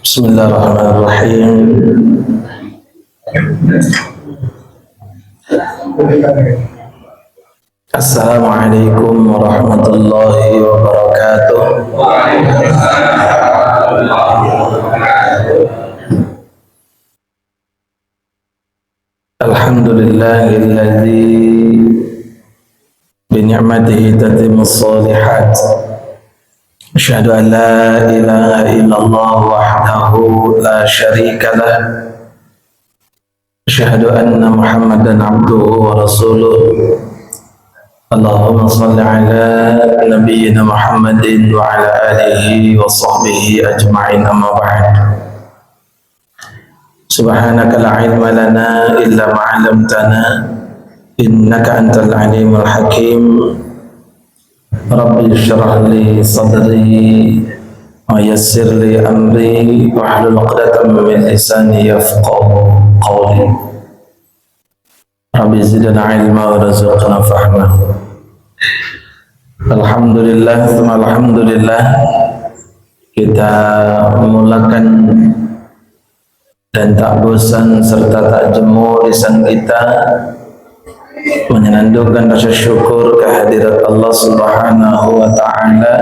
Bismillahirrahmanirrahim. Assalamualaikum warahmatullahi wabarakatuh. Alhamdulillahilladzi bi ni'matihi tatimmus shalihat. Asyhadu an la ilaha illallah wahdahu la syarika lah. Asyhadu anna Muhammadan abduhu wa rasuluh. Allahumma salli ala nabiyyina Muhammadin wa ala alihi wa sahbihi ajma'in, amma ba'd. Subhanaka la ilma lana illa ma 'allamtana innaka antal alimul hakim. Rabbi syrah li sadri wa yassir li amri wa hlul 'uqdatam min lisani yafqahu qawli. Rabbi zidna ilma wa rizqna fahma. Alhamdulillah, alhamdulillah, kita memulakan dan tak bosan serta tak jemu lisan kita menyenandungkan rasa syukur kehadirat Allah Subhanahu wa ta'ala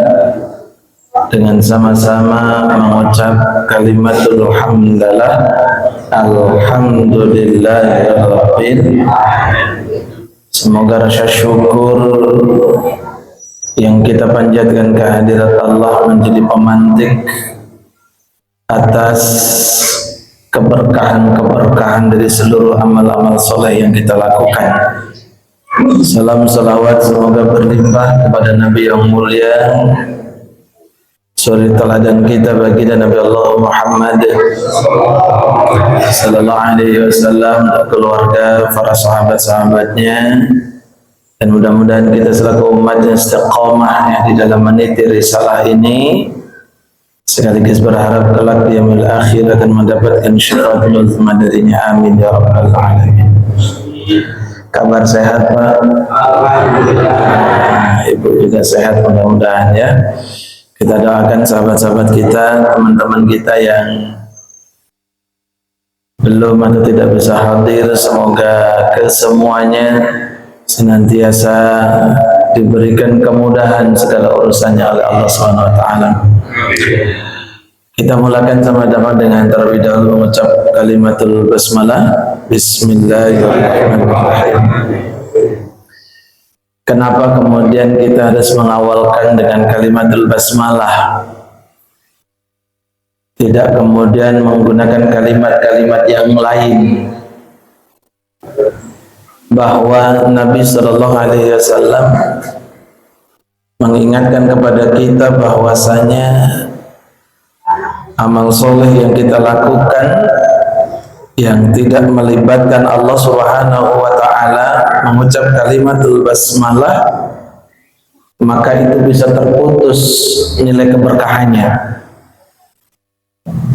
dengan sama-sama mengucap kalimatul hamdalah, alhamdulillahirabbil alamin. Semoga rasa syukur yang kita panjatkan kehadirat Allah menjadi pemantik atas keberkahan-keberkahan dari seluruh amal-amal soleh yang kita lakukan. Salam salawat semoga berlimpah kepada Nabi yang mulia, suri teladan kita bagi dan Nabi Allah Muhammad sallallahu alaihi wasallam, keluarga, para sahabat-sahabatnya, dan mudah-mudahan kita selaku umat yang istiqamah di dalam meniti risalah ini, sekaligus berharap kelak di yaumil akhir akan mendapatkan syafaatul uzma darinya. Amin ya rabbal alamin. Kabar sehat Pak? Alhamdulillah. Ibu juga sehat mudah-mudahan ya. Kita doakan sahabat-sahabat kita, teman-teman kita yang belum atau tidak bisa hadir, semoga kesemuanya senantiasa diberikan kemudahan segala urusannya oleh Allah Subhanahu wa taala. Kita mulakan sama-sama dengan terlebih dahulu mengucap kalimatul basmalah. Bismillahirrahmanirrahim. Kenapa kemudian kita harus mengawalkan dengan kalimatul basmalah, tidak kemudian menggunakan kalimat-kalimat yang lain? Bahwa Nabi Shallallahu Alaihi Wasallam mengingatkan kepada kita bahwasanya amal soleh yang kita lakukan yang tidak melibatkan Allah Subhanahu wa ta'ala mengucap kalimatul basmalah, maka itu bisa terputus nilai keberkahannya,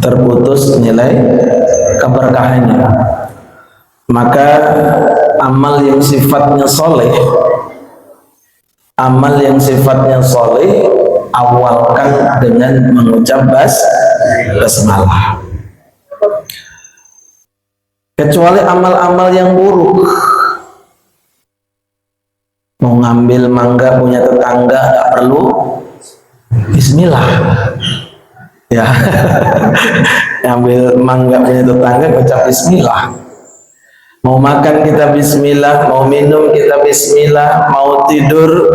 terputus nilai keberkahannya. Maka amal yang sifatnya soleh, amal yang sifatnya soleh, awalkan dengan mengucap basmalah. Kecuali amal-amal yang buruk, mau ngambil mangga punya tetangga nggak perlu bismillah ya. Ngambil mangga punya tetangga ucap bismillah. Mau makan kita bismillah, mau minum kita bismillah, mau tidur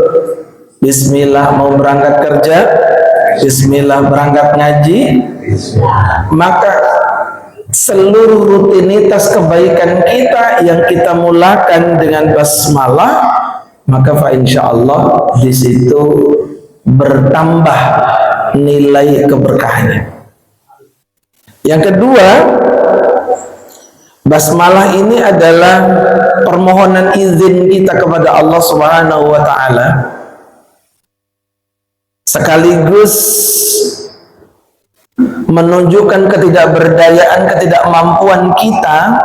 bismillah, mau berangkat kerja bismillah, berangkat ngaji bismillah. Maka seluruh rutinitas kebaikan kita yang kita mulakan dengan basmalah, maka fa insyaallah di situ bertambah nilai keberkahannya. Yang kedua, basmalah ini adalah permohonan izin kita kepada Allah Subhanahu wa ta'ala, sekaligus menunjukkan ketidakberdayaan, ketidakmampuan kita,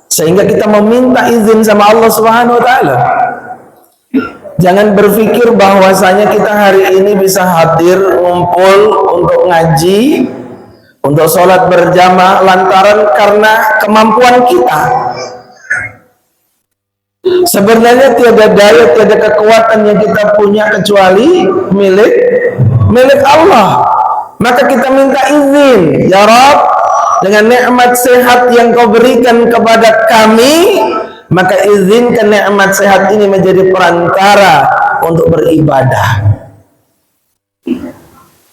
sehingga kita meminta izin sama Allah Subhanahu wa ta'ala. Jangan berpikir bahwasanya kita hari ini bisa hadir ngumpul untuk ngaji, untuk sholat berjamaah lantaran karena kemampuan kita. Sebenarnya tiada daya, tiada kekuatan yang kita punya kecuali milik Allah. Maka kita minta izin, ya Rabb, dengan nikmat sehat yang Kau berikan kepada kami, maka izinkan nikmat sehat ini menjadi perantara untuk beribadah.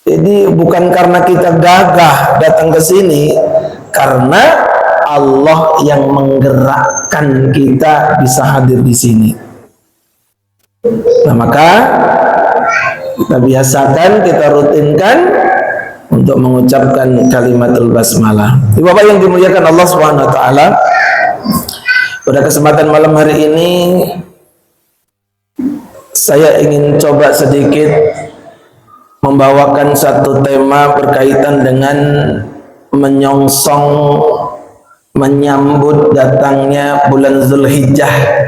Jadi bukan karena kita gagah datang ke sini, karena Allah yang menggerakkan kita bisa hadir di sini. Nah, maka kita biasakan, kita rutinkan untuk mengucapkan kalimatul basmalah. Bapak yang dimuliakan Allah Subhanahu wa taala, pada kesempatan malam hari ini saya ingin coba sedikit membawakan satu tema berkaitan dengan menyongsong menyambut datangnya bulan Zulhijjah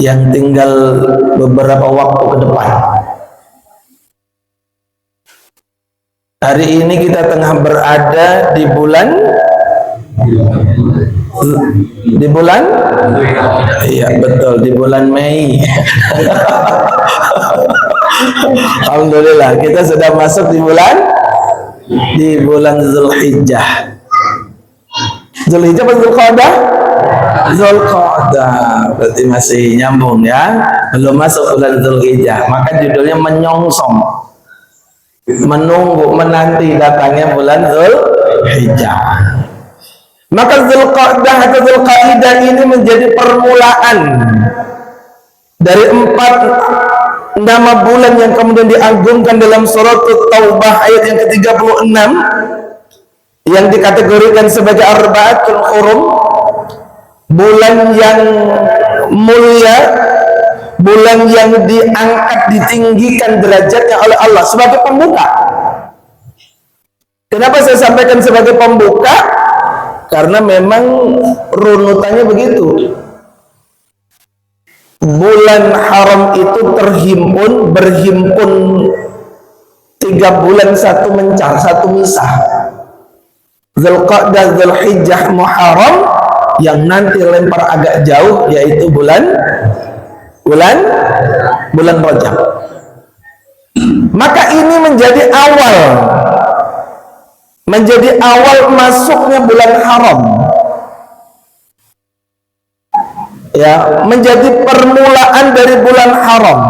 yang tinggal beberapa waktu ke depan. Hari ini kita tengah berada di bulan iya betul, di bulan Mei. Alhamdulillah kita sudah masuk di bulan Zulhijjah. Zulhijjah atau Zulqa'dah? Zulqa'dah, berarti masih nyambung ya, belum masuk bulan Zulhijjah. Maka judulnya menyongsong, menunggu, menanti datangnya bulan Zulhijjah. Maka Zulqa'dah atau Zulqa'idah ini menjadi permulaan dari 4 nama bulan yang kemudian diagungkan dalam surat Taubah ayat yang ke-36 yang dikategorikan sebagai Arba'atul Hurum, bulan yang mulia, bulan yang diangkat, ditinggikan derajatnya oleh Allah sebagai pembuka. Kenapa saya sampaikan sebagai pembuka? Karena memang runutannya begitu. Bulan haram itu berhimpun 3 bulan, 1 mencar, 1 misah. Zulqa'dah, Zulhijjah, Muharram, yang nanti lempar agak jauh yaitu bulan Rajab. Maka ini menjadi awal masuknya bulan haram, ya, menjadi permulaan dari bulan haram.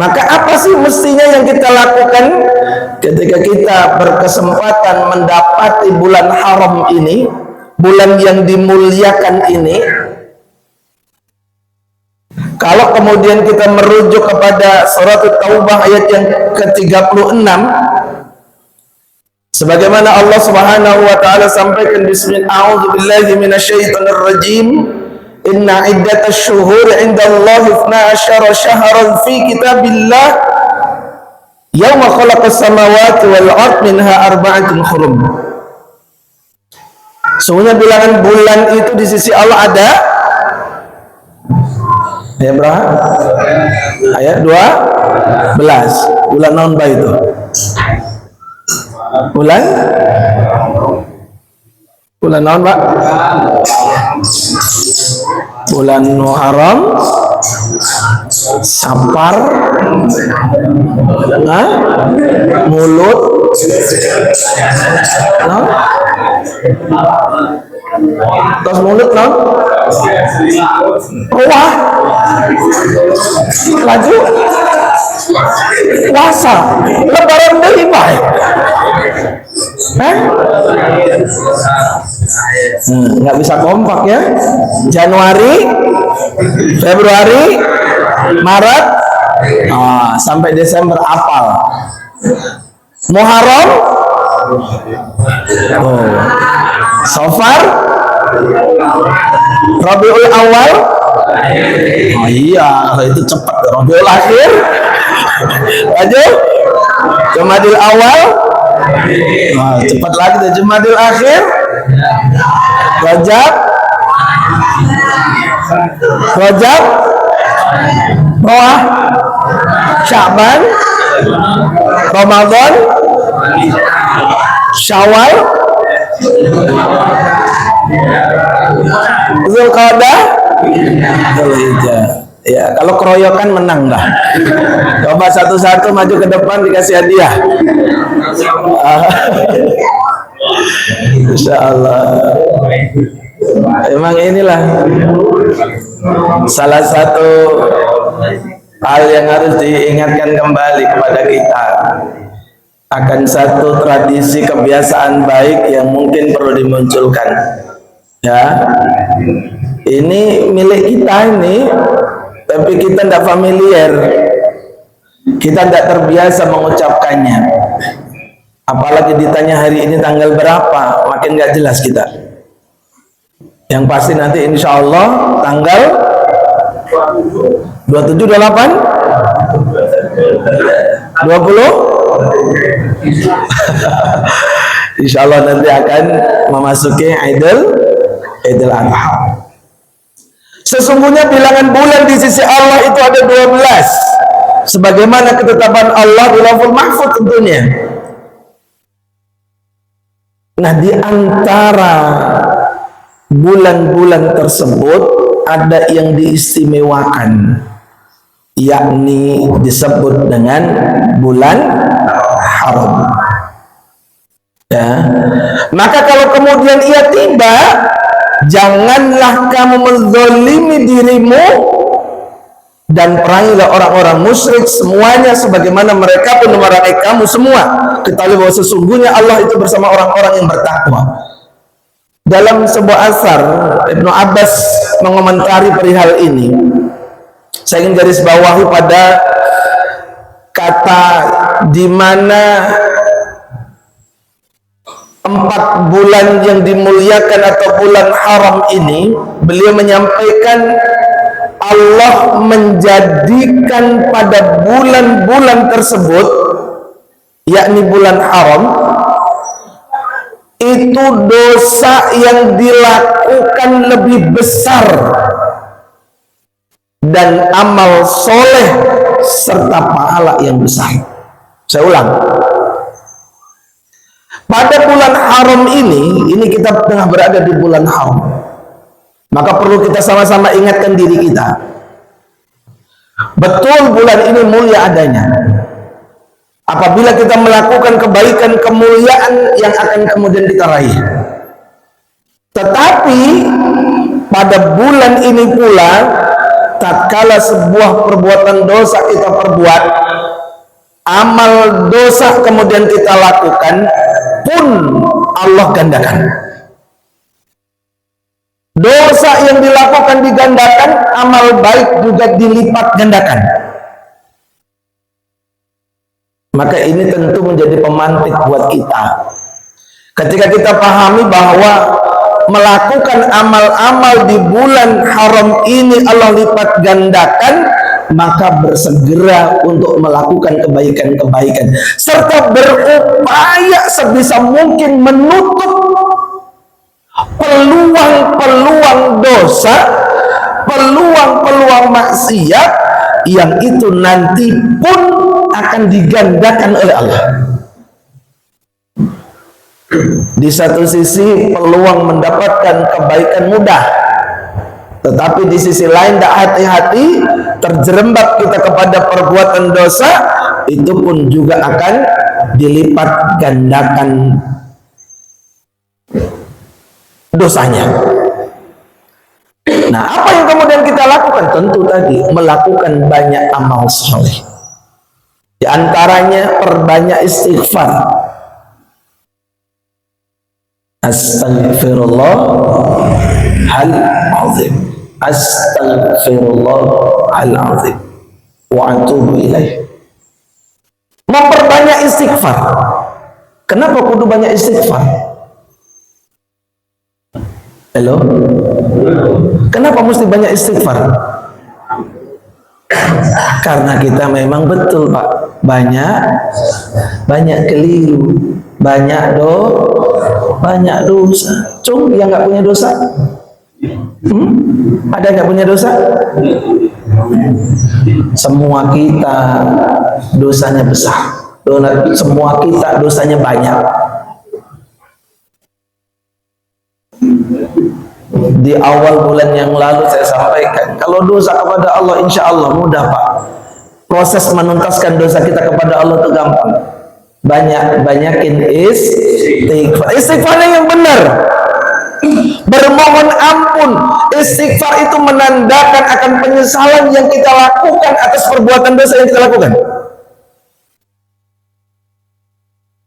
Maka apa sih mestinya yang kita lakukan ketika kita berkesempatan mendapati bulan haram ini, bulan yang dimuliakan ini? Kalau kemudian kita merujuk kepada surat Taubah ayat yang ke-36, sebagaimana Allah Subhanahu wa taala sampaikan, Bismillahirrahmanirrahim, minasyaitonirrajim, inna iddatash syuhuri 'indallahi 12 syahran fi kitabillah yauma khalaqas samawati wal ard minha arba'atun hurum. Sesungguhnya bilangan bulan itu di sisi Allah ada ayat berapa? Ayat 12. Bulan naon bae itu? Bulan naon, Pak? Bulan Muharram, Safar, Mulut, terus mulut, wah, laju, puasa, lebaran dari baik. Nggak bisa kompak ya. Januari, Februari, Maret, sampai Desember apal. Muharram, Safar, Rabiul Awal, iya, itu cepat. Rabiul Akhir, aja, Jumadil Awal, cepat lagi deh, Jumadil Akhir, Rajab, Roah, Sya'ban, Ramadan, Syawal, Zulqa'dah, Dzulhijjah. Ya, kalau keroyokan menang dah. Coba satu-satu maju ke depan dikasih hadiah. Insyaallah. Emang inilah salah satu hal yang harus diingatkan kembali kepada kita, akan satu tradisi kebiasaan baik yang mungkin perlu dimunculkan. Ya, ini milik kita ini, tapi kita tidak familiar, kita tidak terbiasa mengucapkannya. Apalagi ditanya hari ini tanggal berapa, makin nggak jelas kita. Yang pasti nanti insya Allah tanggal 27, 28, 20 insya Allah nanti akan memasuki Idul Adha. Sesungguhnya bilangan bulan di sisi Allah itu ada 12, sebagaimana ketetapan Allah di Lauhul Mahfuz tentunya. Nah, di antara bulan-bulan tersebut ada yang diistimewakan, yakni disebut dengan bulan haram. Ya. Maka kalau kemudian ia tiba, janganlah kamu menzalimi dirimu dan perangilah orang-orang musyrik semuanya sebagaimana mereka pun memerangi kamu semua. Ketahui bahwa sesungguhnya Allah itu bersama orang-orang yang bertakwa. Dalam sebuah asar, Ibnu Abbas mengomentari perihal ini. Saya ingin garis bawahi pada kata di mana 4 bulan yang dimuliakan atau bulan haram ini, beliau menyampaikan Allah menjadikan pada bulan-bulan tersebut, yakni bulan haram, itu dosa yang dilakukan lebih besar dan amal soleh serta pahala yang besar. Saya ulang, pada bulan haram ini kita tengah berada di bulan haram, maka perlu kita sama-sama ingatkan diri kita, betul bulan ini mulia adanya. Apabila kita melakukan kebaikan, kemuliaan yang akan kemudian kita raih. Tetapi pada bulan ini pula, tatkala sebuah perbuatan dosa kita perbuat, amal dosa kemudian kita lakukan, pun Allah gandakan. Dosa yang dilakukan digandakan, amal baik juga dilipat gandakan. Maka ini tentu menjadi pemantik buat kita. Ketika kita pahami bahwa melakukan amal-amal di bulan haram ini Allah lipat gandakan, maka bersegera untuk melakukan kebaikan-kebaikan serta berupaya sebisa mungkin menutup peluang-peluang dosa, peluang-peluang maksiat yang itu nanti pun akan digandakan oleh Allah. Di satu sisi peluang mendapatkan kebaikan mudah, tetapi di sisi lain tidak hati-hati, terjerembab kita kepada perbuatan dosa, itu pun juga akan dilipat gandakan dosanya. Nah, apa yang kemudian kita lakukan? Tentu tadi melakukan banyak amal soleh. Di antaranya perbanyak istighfar. Astaghfirullahaladzim, astaghfirullahaladzim, wa atubu ilaih. Memperbanyak istighfar. Kenapa kudu banyak istighfar? Halo? Kenapa mesti banyak istighfar? Karena kita memang betul Pak, banyak keliru, banyak dosa. Yang nggak punya dosa Ada nggak punya dosa? Semua kita dosanya besar. Semua kita dosanya banyak. Di awal bulan yang lalu saya sampaikan, kalau dosa kepada Allah insya Allah mudah Pak. Proses menuntaskan dosa kita kepada Allah itu gampang. Banyakin istighfar. Istighfarnya yang benar. Bermohon ampun. Istighfar itu menandakan akan penyesalan yang kita lakukan atas perbuatan dosa yang kita lakukan.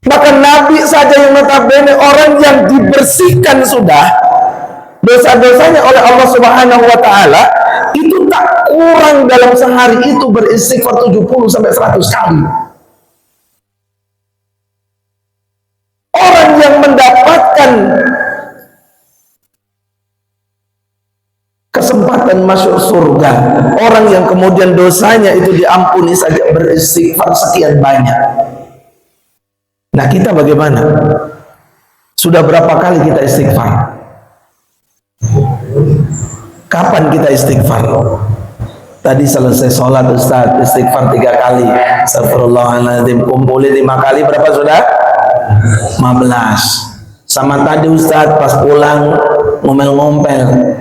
Maka Nabi saja yang notabene orang yang dibersihkan sudah dosa-dosanya oleh Allah Subhanahu wa taala, itu tak kurang dalam sehari itu beristighfar 70 sampai 100 kali. Orang yang mendapatkan kesempatan masuk surga, orang yang kemudian dosanya itu diampuni saja beristighfar sekian banyak. Nah, kita bagaimana? Sudah berapa kali kita istighfar? Kapan kita istighfar? Tadi selesai sholat Ustaz, istighfar 3 kali. Astagfirullahaladzim. Kumpulin 5 kali, berapa sudah? 15. Sama tadi Ustaz pas pulang ngomel-ngompel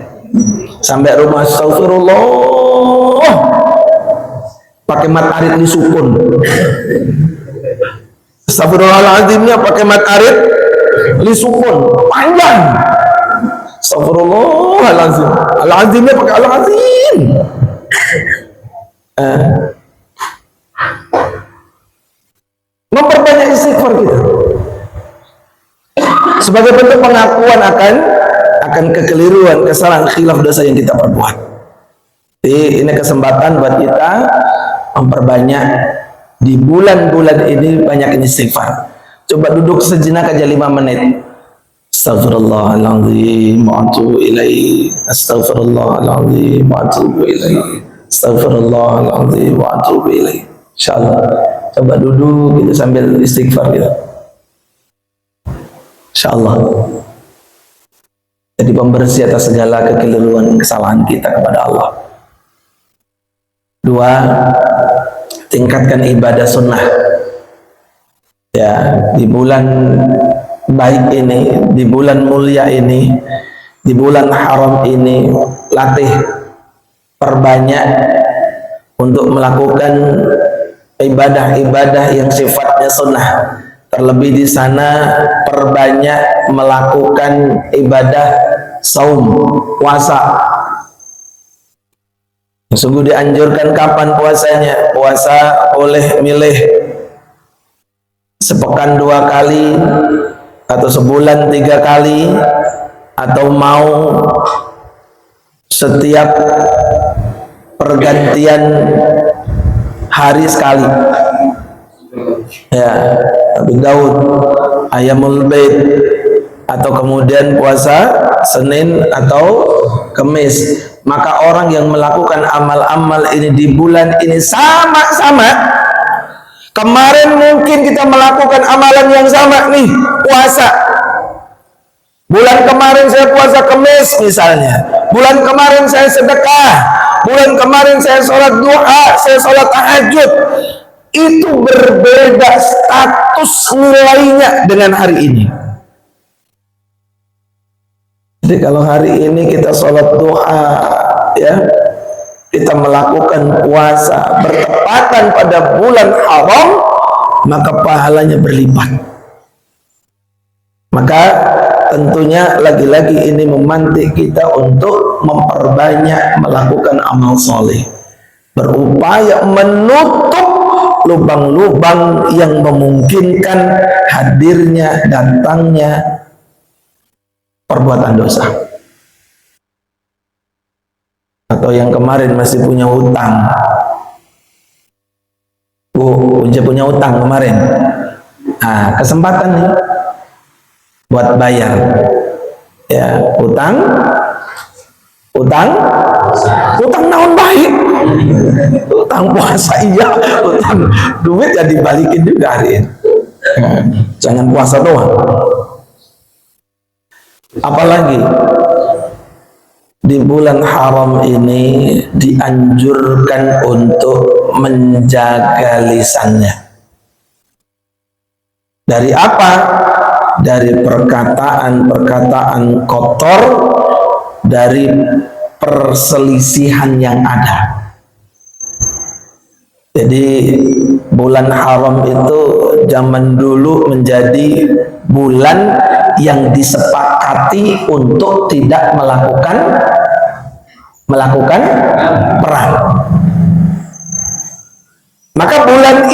sampai rumah, astagfirullah, pakai mat arit disukun. Astagfirullahaladzimnya pakai mat arit lisukun panjang. Astagfirullahaladzim. Al-azimnya pakai al-azim. Memperbanyak istighfar kita sebagai bentuk pengakuan akan kekeliruan, kesalahan, khilaf dosa yang kita perbuat. Jadi ini kesempatan buat kita memperbanyak di bulan-bulan ini banyak istighfar. Coba duduk sejenak aja 5 menit. Astaghfirullahaladzim wa atubu ilaihi. Astaghfirullahaladzim wa atubu ilaihi. Astaghfirullahaladzim wa atubu ilaihi. Insyaallah. Coba duduk gitu sambil istighfar gitu. Insyaallah. Jadi pembersih atas segala kekeliruan kesalahan kita kepada Allah. 2, tingkatkan ibadah sunnah. Ya, di bulan baik ini, di bulan mulia ini, di bulan haram ini, latih perbanyak untuk melakukan ibadah-ibadah yang sifatnya sunnah. Terlebih di sana perbanyak melakukan ibadah saum, puasa. Sungguh dianjurkan kapan puasanya? Puasa boleh milih sepekan 2 kali, atau sebulan 3 kali, atau mau setiap pergantian hari sekali. Ya, Nabi Daud Ayamul Bait, atau kemudian puasa Senin atau Kamis. Maka orang yang melakukan amal-amal ini di bulan ini sama-sama. Kemarin mungkin kita melakukan amalan yang sama nih, puasa. Bulan kemarin saya puasa Kamis misalnya. Bulan kemarin saya sedekah. Bulan kemarin saya sholat duha, saya sholat tahajud. Itu berbeda status nilainya dengan hari ini. Jadi kalau hari ini kita sholat duha, ya, kita melakukan puasa bertepatan pada bulan haram, maka pahalanya berlipat. Maka tentunya lagi-lagi ini memantik kita untuk memperbanyak melakukan amal soleh, berupaya menutup lubang-lubang yang memungkinkan hadirnya, datangnya perbuatan dosa. Atau yang kemarin masih punya hutang, punya hutang kemarin, nah kesempatan nih buat bayar. Ya, hutang naon baik, hutang puasa iya, hutang duit ya dibalikin juga hari ini. Jangan puasa doang. Apalagi di bulan haram ini dianjurkan untuk menjaga lisannya. Dari apa? Dari perkataan-perkataan kotor, dari perselisihan yang ada. Jadi bulan haram itu zaman dulu menjadi bulan yang disepakati untuk tidak melakukan perang. Maka bulan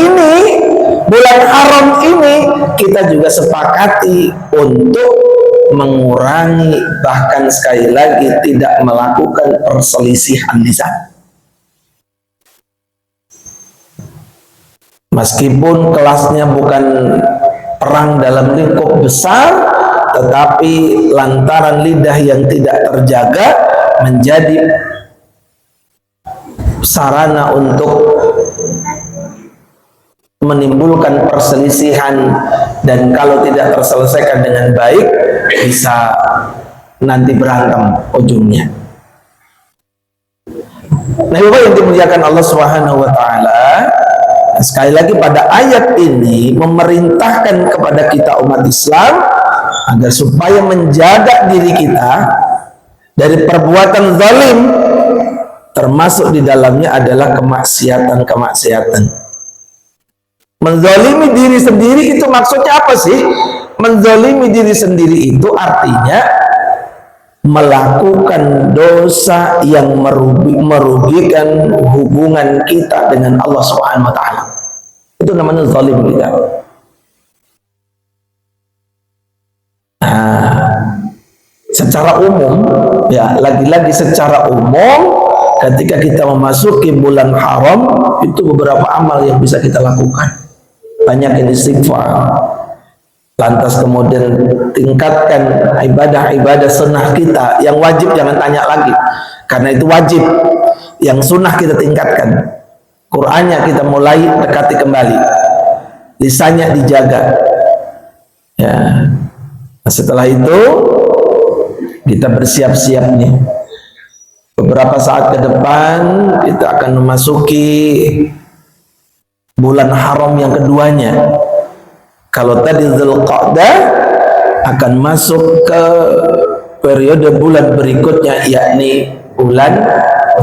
haram ini kita juga sepakati untuk mengurangi, bahkan sekali lagi tidak melakukan perselisihan di sana. Meskipun kelasnya bukan perang dalam lingkup besar, tetapi lantaran lidah yang tidak terjaga menjadi sarana untuk menimbulkan perselisihan, dan kalau tidak terselesaikan dengan baik bisa nanti berantem ujungnya. Nah, Bapak yang dimuliakan Allah Subhanahu wa taala, sekali lagi pada ayat ini memerintahkan kepada kita umat Islam agar supaya menjaga diri kita dari perbuatan zalim, termasuk di dalamnya adalah kemaksiatan. Menzalimi diri sendiri itu maksudnya apa sih? Menzalimi diri sendiri itu artinya melakukan dosa yang merugikan hubungan kita dengan Allah Subhanahu wa taala. Itu namanya zalim kita. Nah, secara umum, ya lagi-lagi secara umum, ketika kita memasuki bulan haram, itu beberapa amal yang bisa kita lakukan. Banyak yang istighfar, lantas kemudian tingkatkan ibadah-ibadah sunnah kita. Yang wajib jangan tanya lagi, karena itu wajib. Yang sunnah kita tingkatkan, Qur'annya kita mulai dekati kembali, lisannya dijaga, ya. Nah, setelah itu kita bersiap-siap nih, beberapa saat ke depan kita akan memasuki bulan haram yang keduanya. Kalau tadi Dzulqa'dah, akan masuk ke periode bulan berikutnya, yakni bulan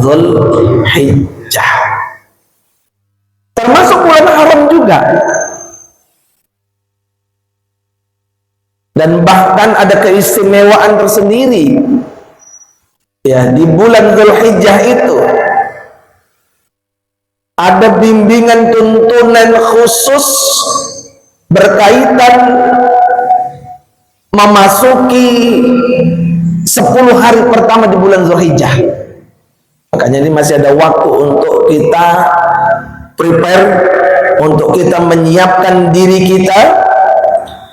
Dzulhijjah. Termasuk bulan haram juga. Dan bahkan ada keistimewaan tersendiri. Ya, di bulan Dzulhijjah itu ada bimbingan tuntunan khusus berkaitan memasuki 10 hari pertama di bulan Dzulhijjah. Makanya ini masih ada waktu untuk kita prepare, untuk kita menyiapkan diri kita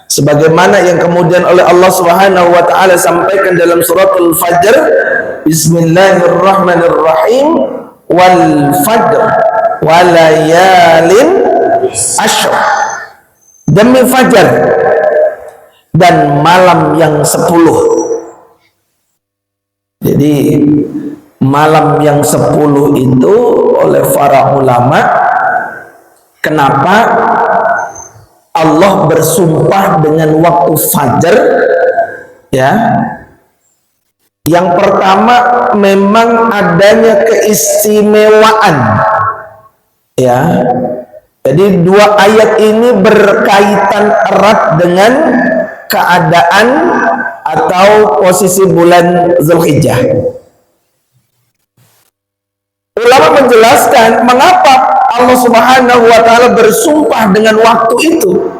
sebagaimana yang kemudian oleh Allah Subhanahu wa taala sampaikan dalam suratul Fajr, Bismillahirrahmanirrahim, wal fajr walayalin ashr, demi fajar dan malam yang 10. Jadi malam yang 10 itu oleh para ulama, kenapa Allah bersumpah dengan waktu fajar? Ya, yang pertama memang adanya keistimewaan. Ya, jadi dua ayat ini berkaitan erat dengan keadaan atau posisi bulan Dzulhijjah. Ulama menjelaskan mengapa Allah Subhanahu wa taala bersumpah dengan waktu itu.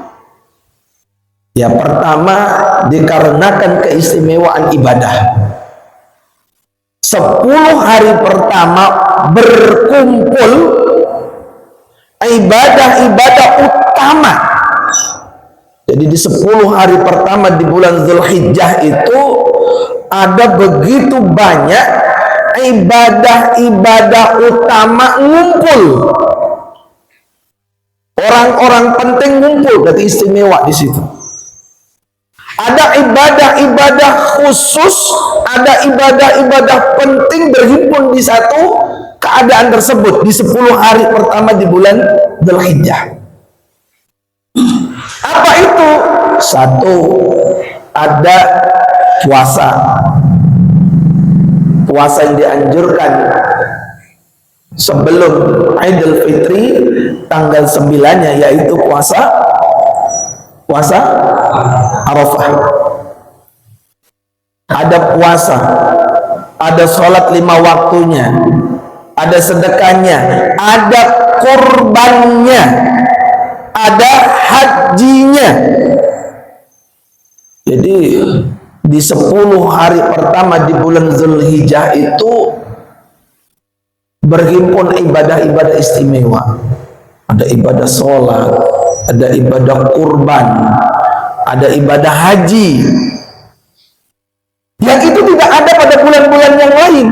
Ya, pertama dikarenakan keistimewaan ibadah. 10 hari pertama berkumpul ibadah-ibadah utama. Jadi di 10 hari pertama di bulan Dzulhijjah itu ada begitu banyak ibadah-ibadah utama ngumpul. Orang-orang penting ngumpul, berarti istimewa di situ. Ada ibadah-ibadah khusus, ada ibadah-ibadah penting berhimpun di satu keadaan tersebut di 10 hari pertama di bulan Dzulhijjah. Apa itu? Satu, ada puasa. Puasa yang dianjurkan sebelum Idul Fitri tanggal 9-nya, yaitu puasa Arafah. Ada puasa, ada sholat 5 waktunya, ada sedekahnya, ada kurbannya, ada hajinya. Jadi di 10 hari pertama di bulan Dzulhijjah itu berhimpun ibadah-ibadah istimewa. Ada ibadah sholat, ada ibadah kurban, ada ibadah haji, yang itu tidak ada pada bulan-bulan yang lain.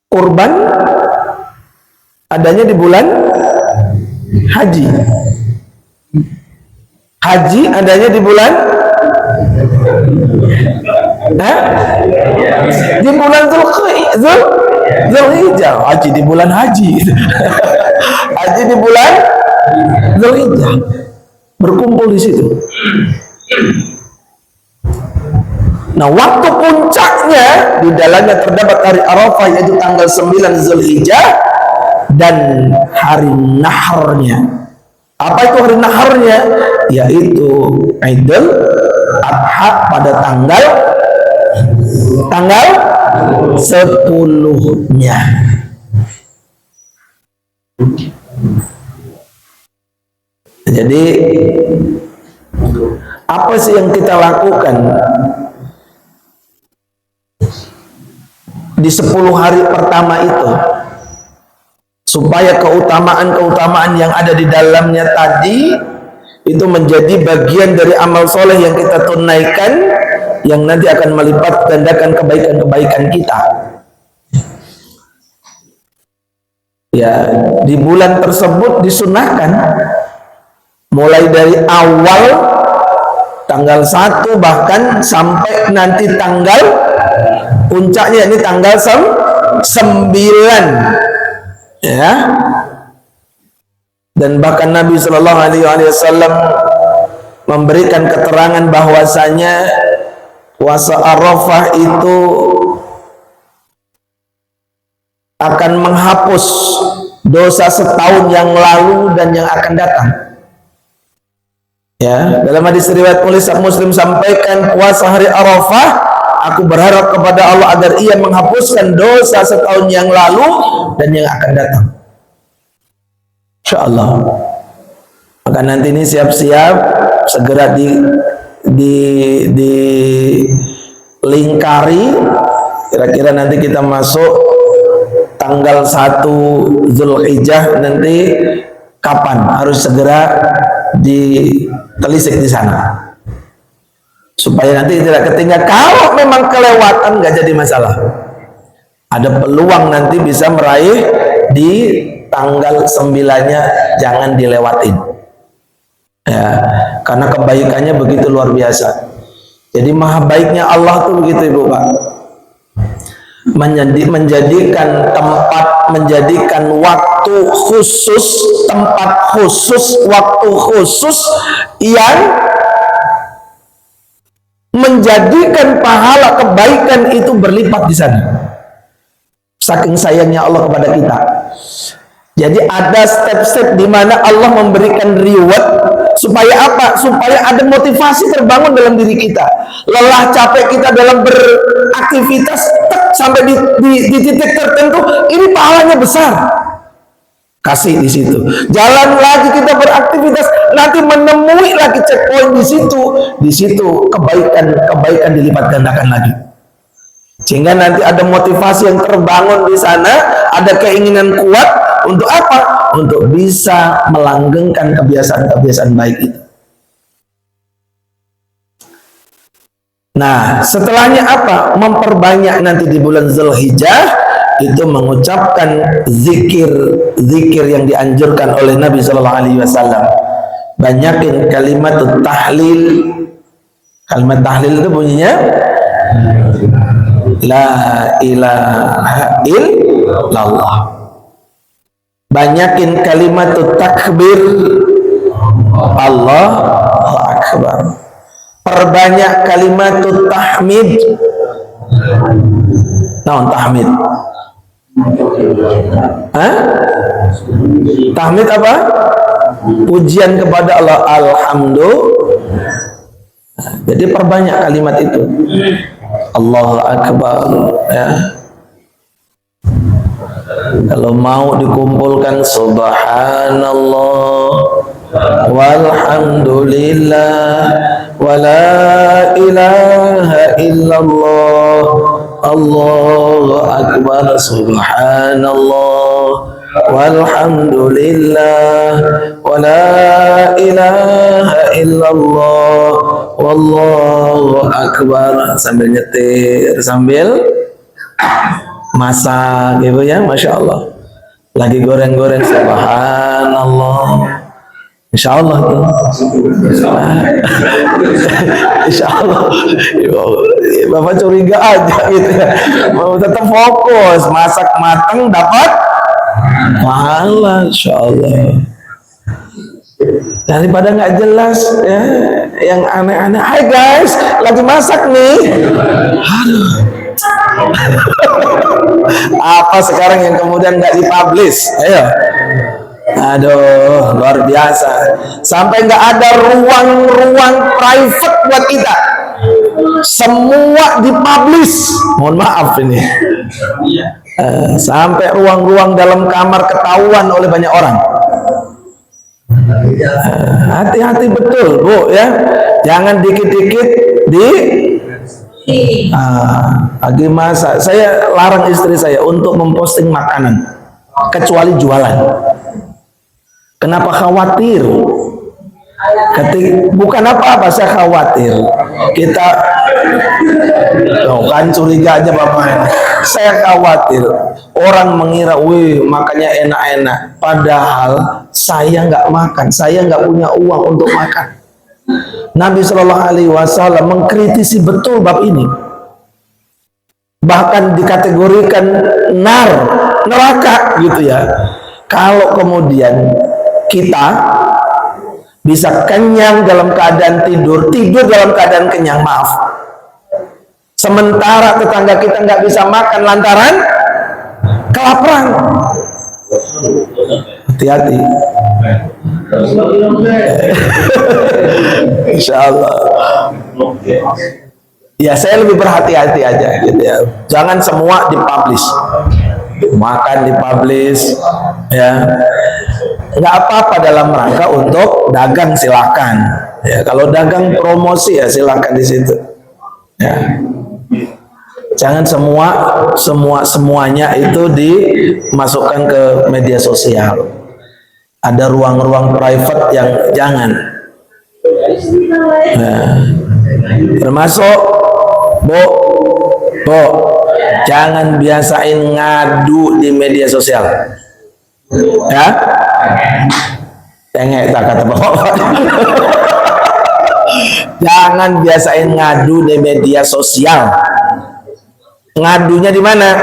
Kurban adanya di bulan haji, haji adanya di bulan di bulan Dzulhijjah. Haji di bulan haji haji di bulan Dzulhijjah, berkumpul di situ. Nah, waktu puncaknya di dalamnya terdapat hari Arafah, yaitu tanggal 9 Dzulhijjah, dan hari naharnya. Apa itu hari naharnya? Yaitu Idul Adha pada tanggal 10-nya. Jadi apa sih yang kita lakukan di 10 hari pertama itu supaya keutamaan-keutamaan yang ada di dalamnya tadi itu menjadi bagian dari amal soleh yang kita tunaikan, yang nanti akan melipat gandakan kebaikan-kebaikan kita. Ya, di bulan tersebut disunahkan mulai dari awal tanggal 1 bahkan sampai nanti tanggal puncaknya, ini tanggal 9, ya. Dan bahkan Nabi Shallallahu Alaihi Wasallam memberikan keterangan bahwasanya puasa Arafah itu akan menghapus dosa setahun yang lalu dan yang akan datang. Ya, dalam hadis riwayat Muslim sampaikan, puasa hari Arafah, aku berharap kepada Allah agar Ia menghapuskan dosa setahun yang lalu dan yang akan datang. Insyaallah. Maka nanti ini siap-siap segera dilingkari. Kira-kira nanti kita masuk tanggal 1 Dzulhijjah, nanti kapan harus segera ditelisik di sana supaya nanti tidak ketinggalan. Kalau memang kelewatan nggak jadi masalah, ada peluang nanti bisa meraih di tanggal 9-nya, jangan dilewatin ya, karena kebaikannya begitu luar biasa. Jadi maha baiknya Allah tuh begitu, Ibu Pak, menjadikan tempat, menjadikan waktu khusus, tempat khusus, waktu khusus yang menjadikan pahala kebaikan itu berlipat di sana. Saking sayangnya Allah kepada kita. Jadi ada step-step di mana Allah memberikan reward supaya apa? Supaya ada motivasi terbangun dalam diri kita. Lelah capek kita dalam beraktivitas sampai di titik tertentu, ini pahalanya besar. Kasih di situ. Jalan lagi kita beraktivitas, nanti menemui lagi checkpoint di situ. Di situ kebaikan dilipat gandakan lagi. Sehingga nanti ada motivasi yang terbangun di sana, ada keinginan kuat untuk apa? Untuk bisa melanggengkan kebiasaan-kebiasaan baik itu. Nah, setelahnya apa? Memperbanyak nanti di bulan Dzulhijjah itu mengucapkan zikir yang dianjurkan oleh Nabi Shallallahu Alaihi Wasallam. banyakin kalimat tahlil. Kalimat tahlil itu bunyinya la ilaha illallah. Banyakin kalimat takbir, Allahu akbar. Perbanyak kalimat tahmid. Naon tahmid? Hah? Tahmid apa? Pujian kepada Allah, alhamdulillah. Jadi perbanyak kalimat itu. Allahu akbar, ya. Kalau mau dikumpulkan subhanallah walhamdulillah wala ilaha illallah Allahu akbar subhanallah walhamdulillah wala ilaha illallah wallahu akbar, sambil nyetir, sambil masak gitu ya, Masya Allah, lagi goreng-goreng subhanallah, Insya Allah tuh Insya Allah Bapak curiga aja gitu ya, mau tetap fokus, masak matang dapat pahala Insya Allah. Daripada nggak jelas ya, yang aneh-aneh. Hai guys, lagi masak nih. Aduh. Apa sekarang yang kemudian nggak dipublish? Ayo. Aduh, luar biasa. Sampai nggak ada ruang-ruang private buat kita. Semua dipublish. Mohon maaf ini. Sampai ruang-ruang dalam kamar ketahuan oleh banyak orang. Hati-hati betul Bu ya, jangan dikit-dikit lagi masak. Saya larang istri saya untuk memposting makanan kecuali jualan. Kenapa khawatir? Bukan apa-apa, saya khawatir kita kan curiga aja Bapak. Saya khawatir orang mengira, wih makanya enak-enak, padahal saya nggak makan, saya nggak punya uang untuk makan. Nabi Shallallahu Alaihi Wasallam mengkritisi betul bab ini, bahkan dikategorikan neraka gitu ya. Kalau kemudian kita bisa kenyang dalam keadaan tidur dalam keadaan kenyang, maaf, sementara tetangga kita nggak bisa makan lantaran kelaparan. Hati-hati. Insya Allah. Ya saya lebih berhati-hati aja gitu ya. Jangan semua dipublish. Makan dipublish ya. Nggak apa-apa dalam rangka untuk dagang, silakan. Ya, kalau dagang promosi ya silakan di situ. Ya. Jangan semuanya itu dimasukkan ke media sosial. Ada ruang-ruang private yang jangan. Nah, termasuk Bu, jangan biasain ngadu di media sosial. Ya, tengek tak kata Bapak. Jangan biasain ngadu di media sosial. Ngadunya di mana?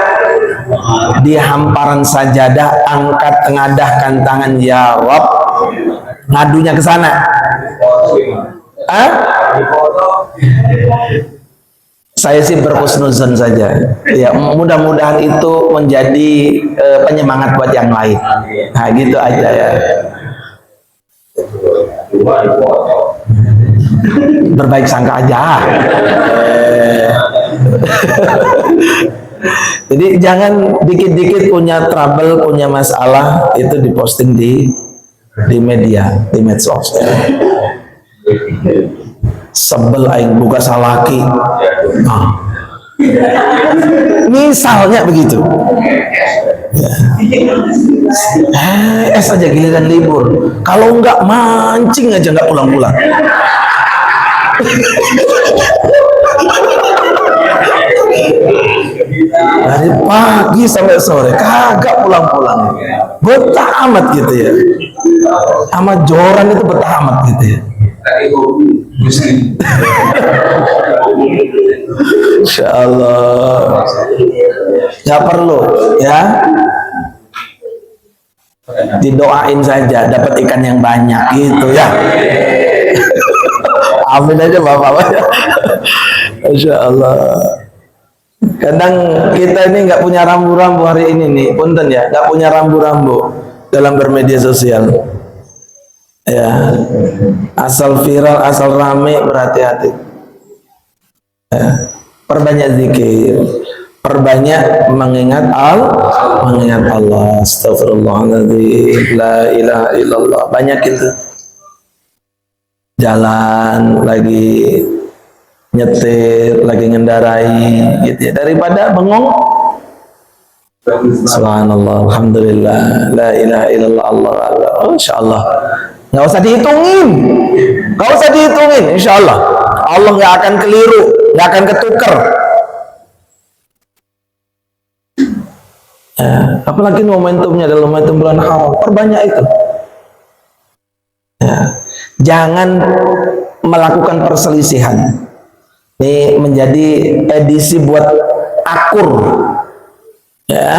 Di hamparan sajadah, angkat tengadahkan tangan, ya Rabb. Ngadunya ke sana. Saya sih berhusnuzon saja. Ya, mudah-mudahan itu menjadi penyemangat buat yang lain. Nah, gitu aja ya. Berbaik sangka aja. Jadi jangan dikit-dikit punya trouble, punya masalah itu diposting di media, di medsos. Sebel aing buka salaki. Misalnya begitu. Es aja giliran libur. Kalau enggak mancing aja enggak pulang-pulang. Dari pagi sampai sore kagak pulang-pulang. Betah amat gitu ya. Sama joran itu betah amat gitu ya. Insya Allah nggak perlu ya, didoain saja dapat ikan yang banyak gitu ya. Amin aja bapak-bapak. Insya Allah. Kadang kita ini nggak punya rambu-rambu hari ini nih, punten ya, nggak punya rambu-rambu dalam bermedia sosial. Ya, asal viral, asal rame, berhati-hati. Ya, perbanyak zikir, perbanyak mengingat Allah. Astagfirullahaladzim, la ilaha illallah. Banyak itu. Jalan lagi nyetir, lagi ngendarai gitu ya, daripada bengong. Subhanallah, alhamdulillah, la ilaha illallah, Allah, insyaallah nggak usah dihitungin, insyaallah Allah nggak akan keliru, nggak akan ketuker. Ya, apalagi momentumnya adalah momentum bulan haram, perbanyak itu. Ya, jangan melakukan perselisihan. Ini menjadi edisi buat akur, ya.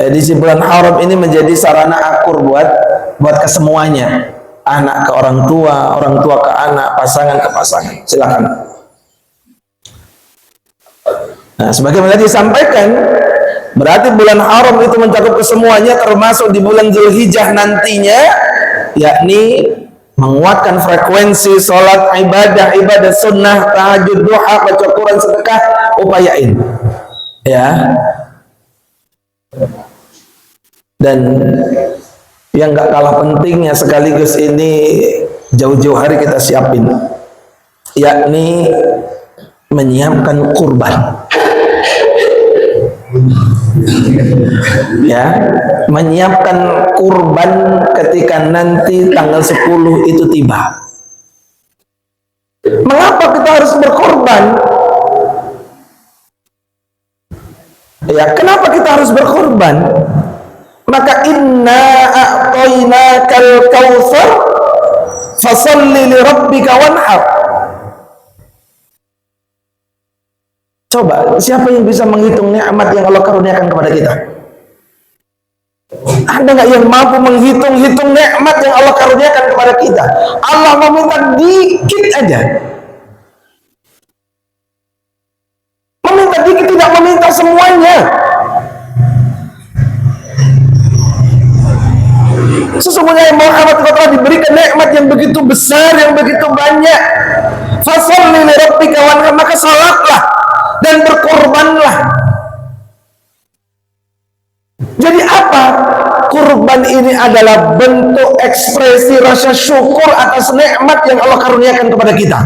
Edisi bulan haram ini menjadi sarana akur buat kesemuanya, anak ke orang tua ke anak, pasangan ke pasangan. Silakan. Nah, sebagaimana disampaikan, berarti bulan haram itu mencakup kesemuanya, termasuk di bulan Zulhijjah nantinya, yakni menguatkan frekuensi sholat, ibadah sunnah, tahajud, duha, baca Quran, sedekah, upayain ya. Dan yang gak kalah pentingnya sekaligus ini jauh-jauh hari kita siapin, yakni menyiapkan kurban. Ya, menyiapkan kurban ketika nanti tanggal 10 itu tiba. Mengapa kita harus berkorban? Ya, kenapa kita harus berkorban? Maka inna a'tainakal kautsar fasalli li rabbika wanhar. Coba, siapa yang bisa menghitung nikmat yang Allah karuniakan kepada kita? Ada nggak yang mampu menghitung nikmat yang Allah karuniakan kepada kita? Allah meminta dikit aja. Meminta dikit, tidak meminta semuanya. Sesungguhnya Muhammad telah diberikan nikmat yang begitu besar, yang begitu banyak. Fasholli li rabbika wanhar, maka salatlah dan berkorbanlah. Jadi apa? Kurban ini adalah bentuk ekspresi rasa syukur atas nikmat yang Allah karuniakan kepada kita.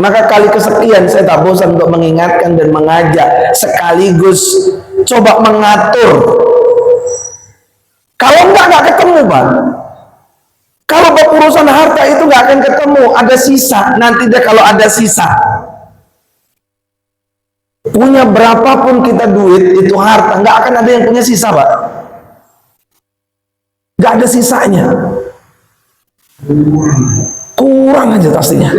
Maka kali kesekian saya tak bosan untuk mengingatkan dan mengajak, sekaligus coba mengatur. Kalau enggak ketemu, Pak. Kalau urusan harta itu nggak akan ketemu, ada sisa. Nanti deh kalau ada sisa, punya berapapun kita duit itu harta, nggak akan ada yang punya sisa, Pak. Nggak ada sisanya, kurang aja pastinya.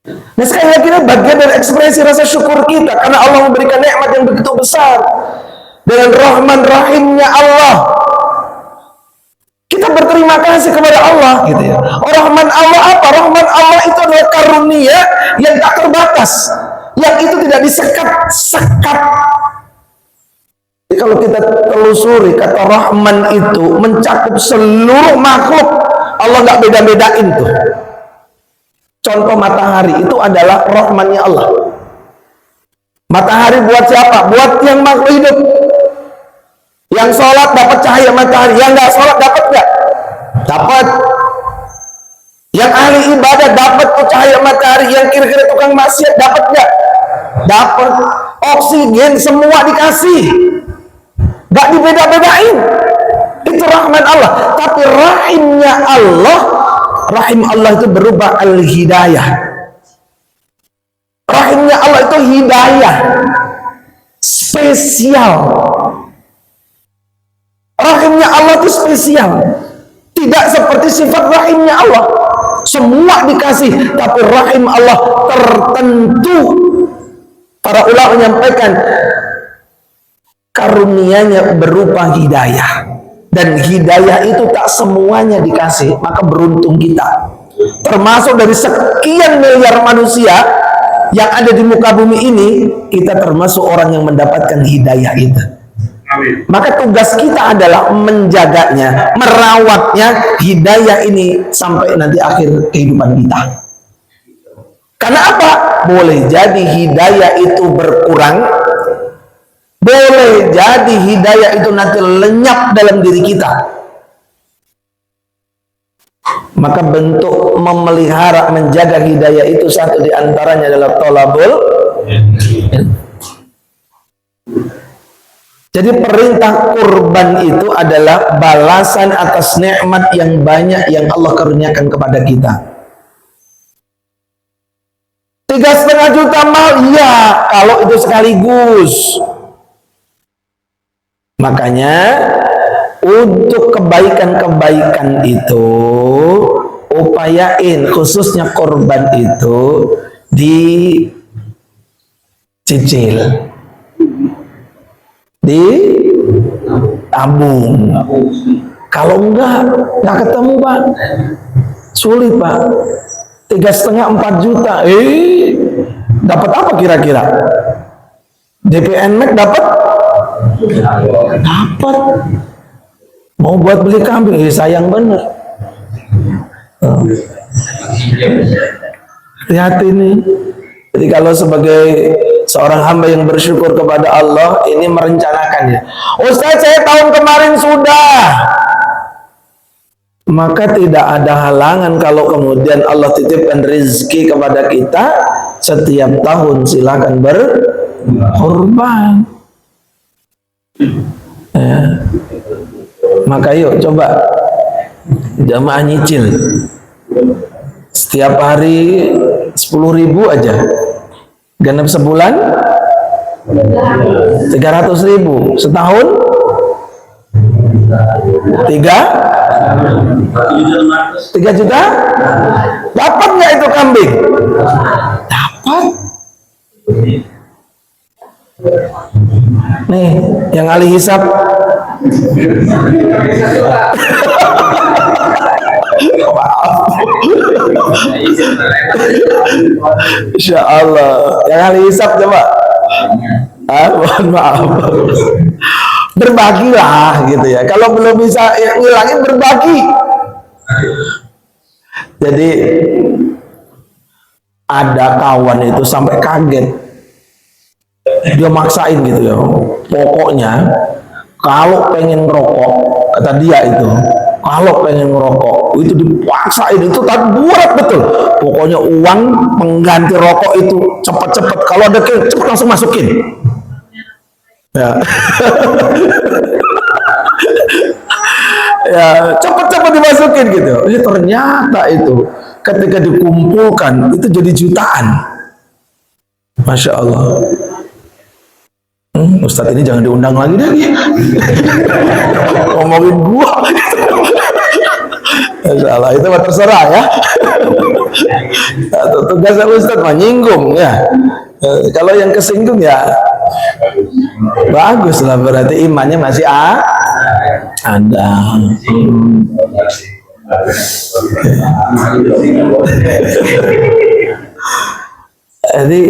Nah sekali lagi ini bagian dari ekspresi rasa syukur kita karena Allah memberikan nikmat yang begitu besar. Dengan Rahman Rahimnya Allah, kita berterima kasih kepada Allah gitu ya. Rahman Allah apa? Rahman Allah itu adalah karunia yang tak terbatas, yang itu tidak disekat-sekat. Jadi kalau kita telusuri, kata Rahman itu mencakup seluruh makhluk. Allah nggak beda-bedain tuh. Contoh matahari itu adalah Rahmannya Allah. Matahari buat siapa? Buat yang makhluk hidup. Yang sholat dapat cahaya matahari, yang nggak sholat dapat nggak? Dapat. Yang ahli ibadah dapat cahaya matahari, yang kira-kira tukang maksiat dapat nggak? Dapat. Oksigen semua dikasih, nggak dibeda-bedain. Itu Rahman Allah. Tapi rahimnya Allah, rahim Allah itu berubah al-hidayah. Rahimnya Allah itu hidayah spesial. rahimnya Allah itu spesial. Tidak seperti sifat rahimnya Allah. Semua dikasih, tapi rahim Allah tertentu. Para ulama menyampaikan karunianya berupa hidayah. Dan hidayah itu tak semuanya dikasih, maka beruntung kita. Termasuk dari sekian miliar manusia yang ada di muka bumi ini, kita termasuk orang yang mendapatkan hidayah itu. Maka tugas kita adalah menjaganya, merawatnya hidayah ini sampai nanti akhir kehidupan kita. Karena apa? Boleh jadi hidayah itu berkurang, boleh jadi hidayah itu nanti lenyap dalam diri kita. Maka bentuk memelihara, menjaga hidayah itu satu diantaranya adalah thalabul ilm. Jadi perintah kurban itu adalah balasan atas nikmat yang banyak yang Allah karuniakan kepada kita. 3,5 juta mal, iya, kalau itu sekaligus. Makanya untuk kebaikan-kebaikan itu upayain, khususnya kurban itu dicicil, ditabung. Kalau nggak ketemu Pak, sulit Pak. 3,5-4 juta, dapat apa kira-kira? DPN dapat? Dapat. Mau buat beli kambing, sayang bener. Hati-hati nih. Jadi kalau sebagai seorang hamba yang bersyukur kepada Allah, ini merencanakannya. Ustaz, saya tahun kemarin sudah. Maka tidak ada halangan kalau kemudian Allah titipkan rezeki kepada kita, setiap tahun silakan berkorban. Ya. Maka yuk coba jamaah nyicil setiap hari 10.000 aja, genap sebulan 300.000, setahun 3 juta. Dapat nggak itu kambing? Dapat. Nih yang ahli hisab. Insya Allah yang ahli hisab coba. Mohon maaf. Berbagilah gitu ya. Kalau belum bisa ngilangin, berbagi. Jadi ada kawan itu sampai kaget. Dia maksain gitu ya. Pokoknya kalau pengen ngerokok, kata dia itu, kalau pengen ngerokok itu dipaksain, itu tak berat betul. Pokoknya uang pengganti rokok itu cepet-cepet. Kalau ada cepet langsung masukin. Ya. Ya, cepet-cepet dimasukin gitu. Ternyata itu ketika dikumpulkan itu jadi jutaan. Masya Allah. Ustadz ini jangan diundang lagi deh. Ngomongin gua. Masya Allah, itu mah terserah ya. Tugas Ustadz menyinggung ya. Kalau yang kesinggung ya bagus lah, berarti imannya masih ada. Jadi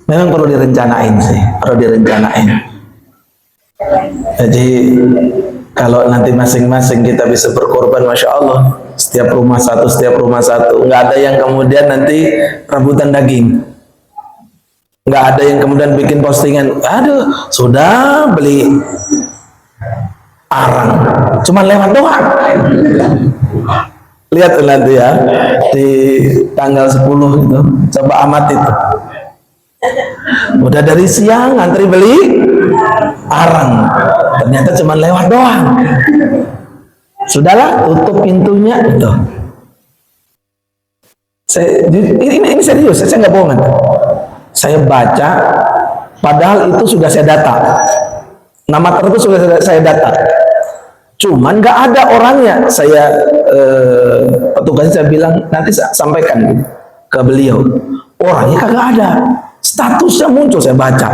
memang perlu direncanain sih, perlu direncanain. Jadi kalau nanti masing-masing kita bisa berkorban, Masya Allah, setiap rumah satu, nggak ada yang kemudian nanti rebutan daging. Nggak ada yang kemudian bikin postingan, aduh sudah beli arang, cuman lewat doang. Lihat nanti ya di tanggal 10 itu, coba amati itu. Udah dari siang ngantri beli arang, ternyata cuman lewat doang. Sudahlah, tutup pintunya itu. Ini serius, saya nggak bohongan. Saya baca, padahal itu sudah saya data. Nama tertentu sudah saya data. Cuman nggak ada orangnya. Saya petugasnya saya bilang nanti sampaikan ke beliau. Orangnya kagak ada. Statusnya muncul, saya baca.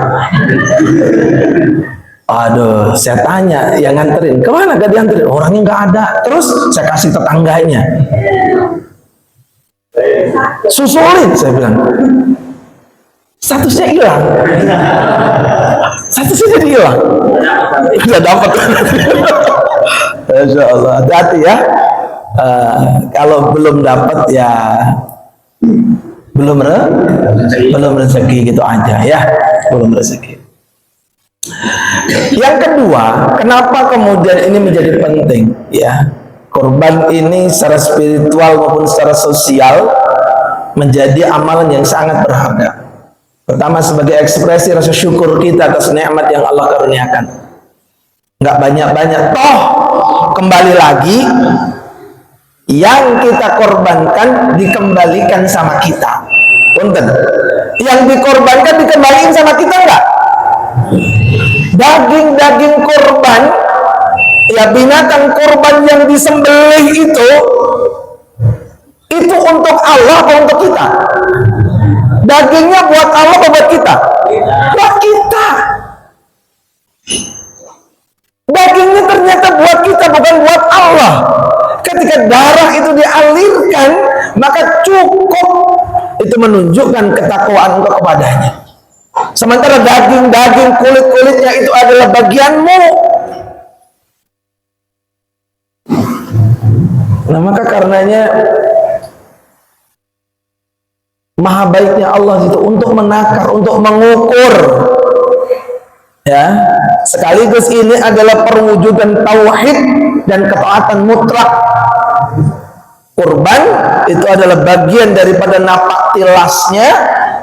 Aduh, saya tanya yang nganterin, kemana gak dianterin? Orangnya nggak ada. Terus saya kasih tetangganya. Susulin, saya bilang. Statusnya hilang. Statusnya jadi hilang. Nggak dapat. Masya Allah, hati-hati ya. Kalau belum dapat ya belum rezeki gitu aja ya, belum rezeki. Yang kedua, kenapa kemudian ini menjadi penting ya? Kurban ini secara spiritual maupun secara sosial menjadi amalan yang sangat berharga. Pertama, sebagai ekspresi rasa syukur kita atas nikmat yang Allah karuniakan. Nggak banyak-banyak, toh kembali lagi yang kita korbankan dikembalikan sama kita. Punten, yang dikorbankan dikembalikan sama kita enggak? Daging-daging korban, ya binatang korban yang disembelih itu untuk Allah atau untuk kita? Dagingnya buat Allah atau buat kita? Buat kita. Dagingnya ternyata buat kita, bukan buat Allah. Ketika darah itu dialirkan, maka cukup itu menunjukkan ketakwaan engkau kepadanya. Sementara daging-daging, kulit-kulitnya itu adalah bagianmu. Nah, maka karenanya maha baiknya Allah itu untuk menakar, untuk mengukur. Ya, sekaligus ini adalah perwujudan tauhid dan ketaatan mutlak. Kurban itu adalah bagian daripada napak tilasnya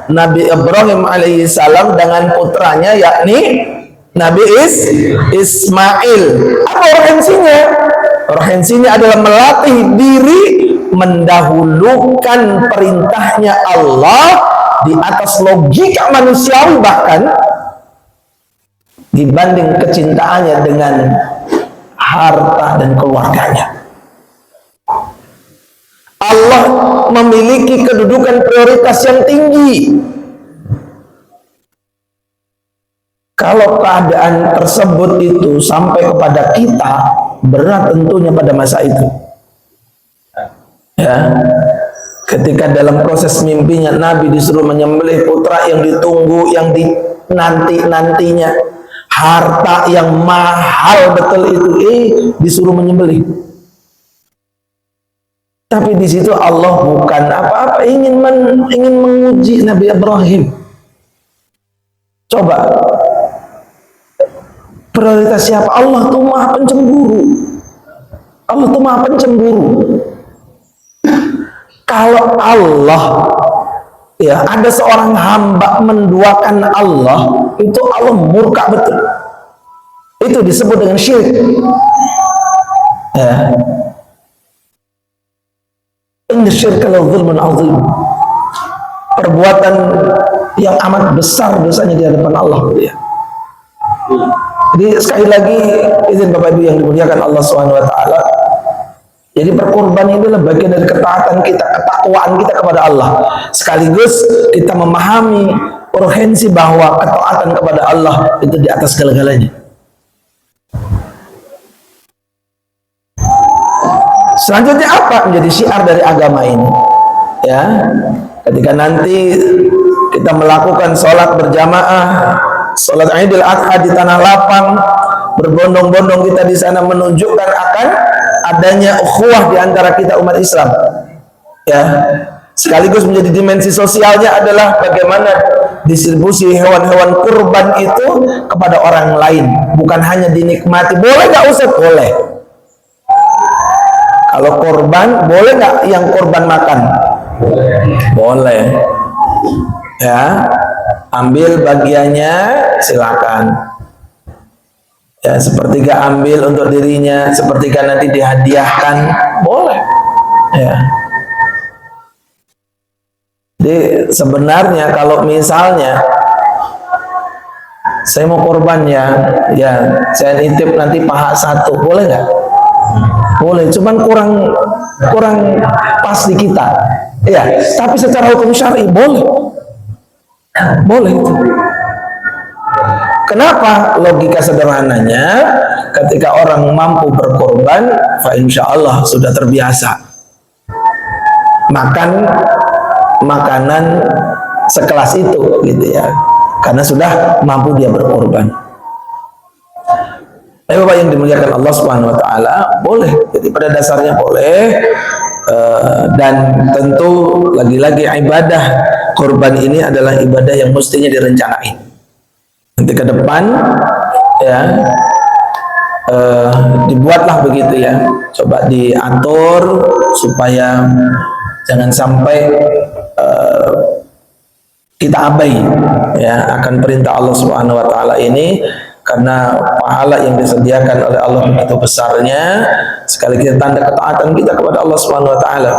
Nabi Ibrahim alaihissalam dengan putranya, yakni Nabi Ismail. Apa urgensinya? Urgensinya adalah melatih diri mendahulukan perintahnya Allah di atas logika manusiawi, bahkan dibanding kecintaannya dengan harta dan keluarganya. Allah memiliki kedudukan prioritas yang tinggi. Kalau keadaan tersebut itu sampai kepada kita, berat tentunya pada masa itu. Ya, ketika dalam proses mimpinya Nabi disuruh menyembelih putra yang ditunggu, yang dinanti-nantinya, harta yang mahal betul itu, disuruh menyembelih. Tapi di situ Allah bukan apa-apa, ingin menguji Nabi Ibrahim. Coba, prioritas siapa? Allah tuh maha pencemburu. Allah tuh maha pencemburu. Kalau Allah, ya, ada seorang hamba menduakan Allah, itu Allah murka betul. Itu disebut dengan syirik. Ya. Inna syirka la zulmun azim. Perbuatan yang amat besar dosanya di hadapan Allah. Ya. Jadi sekali lagi, izin Bapak Ibu yang dimuliakan Allah SWT, jadi berkorban ini adalah bagian dari ketaatan kita, ketakwaan kita kepada Allah. Sekaligus kita memahami urgensi bahwa ketaatan kepada Allah itu di atas segala-galanya. Selanjutnya apa menjadi syiar dari agama ini? Ya, ketika nanti kita melakukan sholat berjamaah, sholat Idul Adha di tanah lapang, berbondong-bondong kita di sana menunjukkan akan adanya ukhuwah di antara kita umat Islam. Ya, sekaligus menjadi dimensi sosialnya adalah bagaimana distribusi hewan-hewan kurban itu kepada orang lain, bukan hanya dinikmati. Boleh nggak Ustaz? Boleh. Kalau korban, boleh nggak yang korban makan? Boleh. Ya, ambil bagiannya, silakan. Ya, sepertiga ambil untuk dirinya, sepertiga nanti dihadiahkan, boleh. Ya. Jadi sebenarnya kalau misalnya saya mau korban ya, saya nitip nanti paha satu, boleh nggak? Boleh, cuman kurang pas di kita. Ya, tapi secara hukum syar'i boleh. Boleh itu. Kenapa? Logika sederhananya, ketika orang mampu berkorban, fa insya Allah sudah terbiasa makan makanan sekelas itu, gitu ya, karena sudah mampu dia berkorban. Bapak yang dimuliakan Allah Subhanahu Wa Taala, boleh. Jadi pada dasarnya boleh, dan tentu lagi-lagi ibadah korban ini adalah ibadah yang mestinya direncanain. Nanti ke depan ya dibuatlah begitu ya, coba diatur supaya jangan sampai kita abai ya akan perintah Allah Subhanahu Wa Taala ini, karena pahala yang disediakan oleh Allah begitu besarnya, sekaligus tanda ketaatan kita kepada Allah Subhanahu Wa Taala.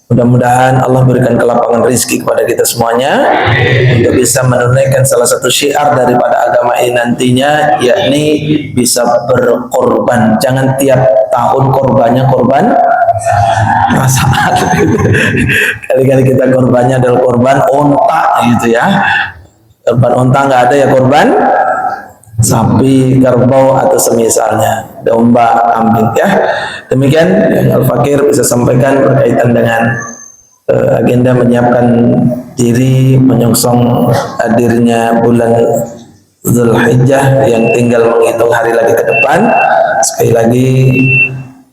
Mudah-mudahan Allah berikan kelapangan rezeki kepada kita semuanya untuk bisa menunaikan salah satu syiar daripada agama ini nantinya, yakni bisa berkorban. Jangan tiap tahun korbannya korban saat kali-kali kita korbannya adalah korban onta gitu ya. Korban onta nggak ada ya, korban sapi, kerbau atau semisalnya, domba, kambing ya. Demikian yang Al-Fakir bisa sampaikan berkaitan dengan agenda menyiapkan diri menyongsong hadirnya bulan Zulhijjah yang tinggal menghitung hari lagi ke depan. Sekali lagi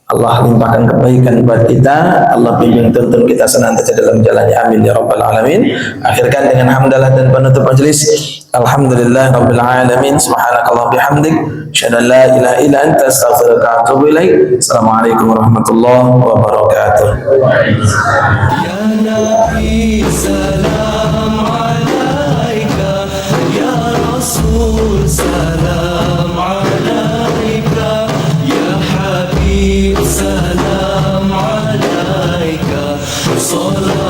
Allah limpahkan kebaikan buat kita, Allah bimbing tuntun kita senantiasa dalam jalannya, amin ya rabbal alamin. Akhirkan dengan hamdalah dan penutup majelis, alhamdulillah rabbil alamin, subhanakallah bihamdik, asyhadu an la ilaha illa anta, astaghfiruka wa atubu ilaik. Assalamualaikum warahmatullahi wabarakatuh. Ya Nabi salam alaika, ya Rasul salam alaika, ya Habib salam alaika, salam